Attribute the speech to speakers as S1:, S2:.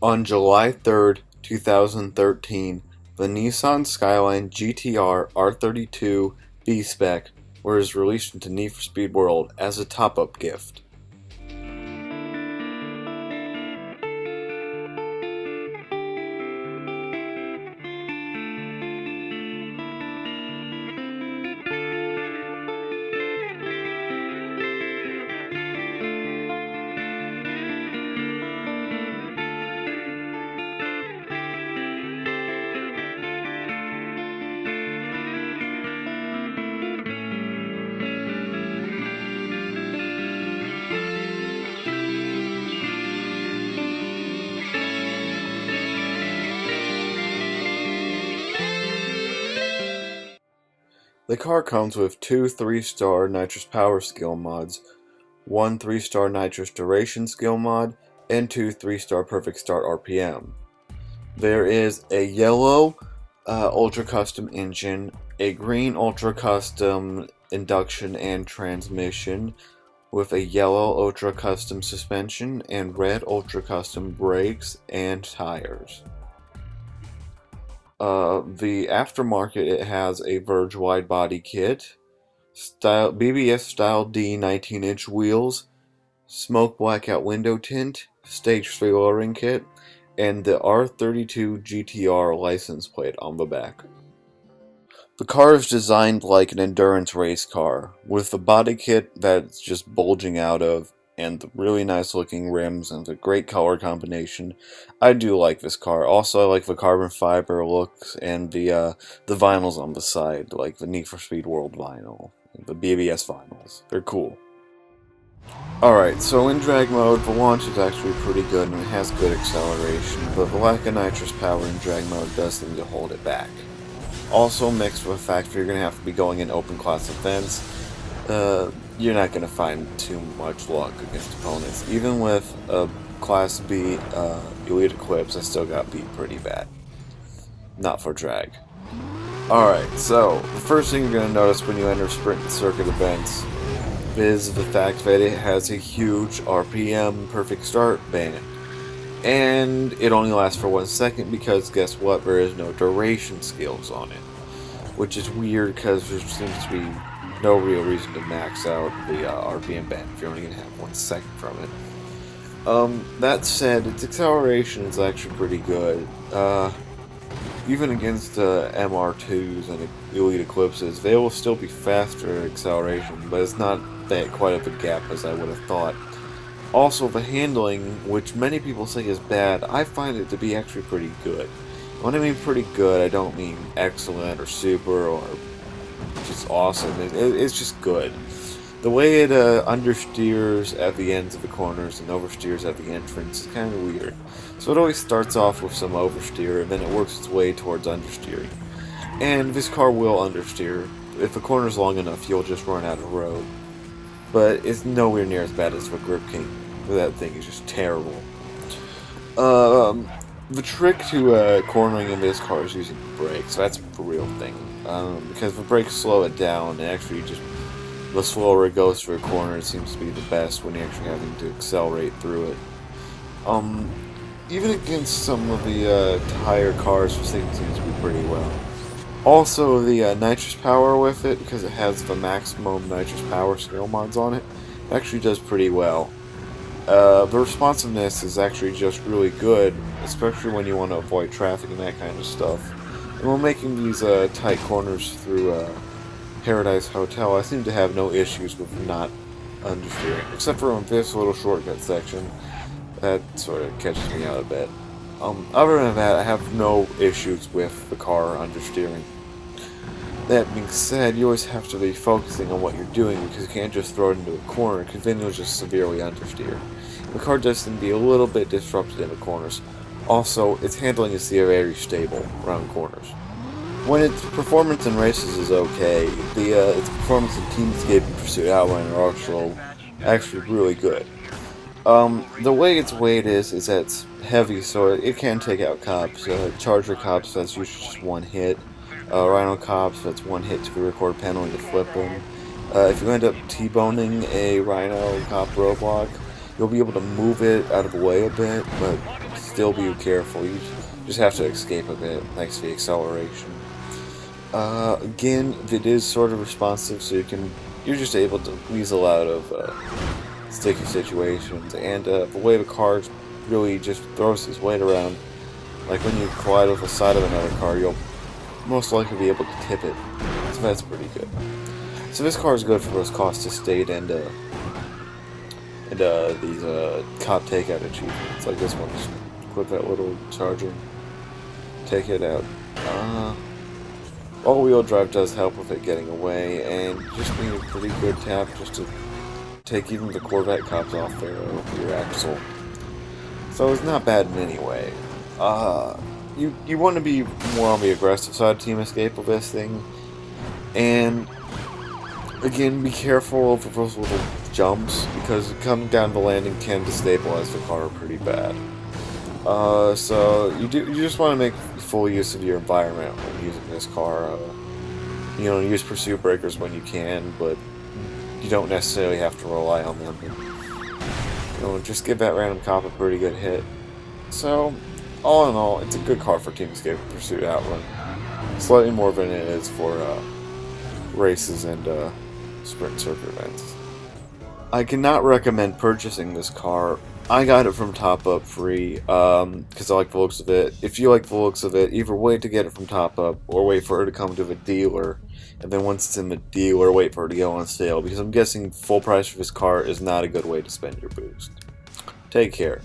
S1: On July 3rd, 2013, the Nissan Skyline GTR R32 B-Spec was released into Need for Speed World as a top-up gift. The car comes with two 3-star nitrous power skill mods, one 3-star nitrous duration skill mod, and two 3-star perfect start RPM. There is a yellow ultra custom engine, a green ultra custom induction and transmission, with a yellow ultra custom suspension and red ultra custom brakes and tires. The aftermarket, it has a Verge wide body kit, BBS style D 19-inch wheels, smoke blackout window tint, stage 3 lowering kit, and the R32 GTR license plate on the back. The car is designed like an endurance race car, with the body kit that's just bulging out of, and the really nice looking rims and the great color combination. I do like this car. Also, I like the carbon fiber looks and the vinyls on the side, like the Need for Speed World vinyl, the BBS vinyls. They're cool. Alright, so in drag mode, the launch is actually pretty good and it has good acceleration, but the lack of nitrous power in drag mode does seem to hold it back. Also mixed with the fact that you're going to have to be going in open class events, you're not going to find too much luck against opponents. Even with a Class B Elite Eclipse, I still got beat pretty bad. Not for drag. Alright, so the first thing you're going to notice when you enter sprint circuit events is the fact that it has a huge RPM perfect start band. And it only lasts for 1 second because guess what? There is no duration skills on it. Which is weird because there seems to be no real reason to max out the RPM band if you're only going to have 1 second from it. That said, its acceleration is actually pretty good. Even against MR2s and Elite Eclipses, they will still be faster acceleration, but it's not that quite of a gap as I would have thought. Also, the handling, which many people say is bad, I find it to be actually pretty good. When I mean pretty good, I don't mean excellent or super or just awesome. It's just good. The way it understeers at the ends of the corners and oversteers at the entrance is kind of weird. So it always starts off with some oversteer and then it works its way towards understeering. And this car will understeer. If the corner's long enough, you'll just run out of road. But it's nowhere near as bad as the Grip King. That thing is just terrible. The trick to cornering in this car is using brakes. That's the real thing. Because the brakes slow it down, and actually just the slower it goes through a corner, it seems to be the best when you're actually having to accelerate through it. Even against some of the higher cars, this thing seems to be pretty well. Also, the nitrous power with it, because it has the maximum nitrous power skill mods on it, actually does pretty well. The responsiveness is actually just really good, especially when you want to avoid traffic and that kind of stuff. And when making these tight corners through Paradise Hotel, I seem to have no issues with not understeering, except for on this little shortcut section. That sort of catches me out a bit. Other than that, I have no issues with the car understeering. That being said, you always have to be focusing on what you're doing because you can't just throw it into a corner because then you'll just severely understeer. The car does seem to be a little bit disrupted in the corners. Also, its handling is very stable around corners. When its performance in races is okay, its performance in Teamscape and Pursuit Outline are also actually really good. The way its weight is that it's heavy, so it can take out cops. Charger cops, that's usually just one hit. Rhino cops, that's one hit to the record penalty to flip them. If you end up T-boning a Rhino cop roadblock, You'll be able to move it out of the way a bit, but still be careful. You just have to escape a bit thanks to the acceleration. Again, it is sort of responsive, so you're just able to weasel out of sticky situations, and the way the car really just throws its weight around, like when you collide with the side of another car, you'll most likely be able to tip it, so that's pretty good. So this car is good for both cost to state and these cop takeout achievements, like this one. Just clip that little charger, take it out. All-wheel drive does help with it getting away, and just being a pretty good tap just to take even the Corvette cops off their rear axle. So it's not bad in any way. You want to be more on the aggressive side of Team Escape with this thing, and again, be careful of those little jumps, because coming down the landing can destabilize the car pretty bad. So you just want to make full use of your environment when using this car. You know, use pursuit breakers when you can, but you don't necessarily have to rely on them. You know, just give that random cop a pretty good hit. So, all in all, it's a good car for Team Escape Pursuit Outrun. Slightly more than it is for races and sprint circuit events. I cannot recommend purchasing this car. I got it from topup free because I like the looks of it. If you like the looks of it, either wait to get it from topup or wait for it to come to the dealer, and then once it's in the dealer, wait for it to go on sale, because I'm guessing full price for this car is not a good way to spend your boost. Take care.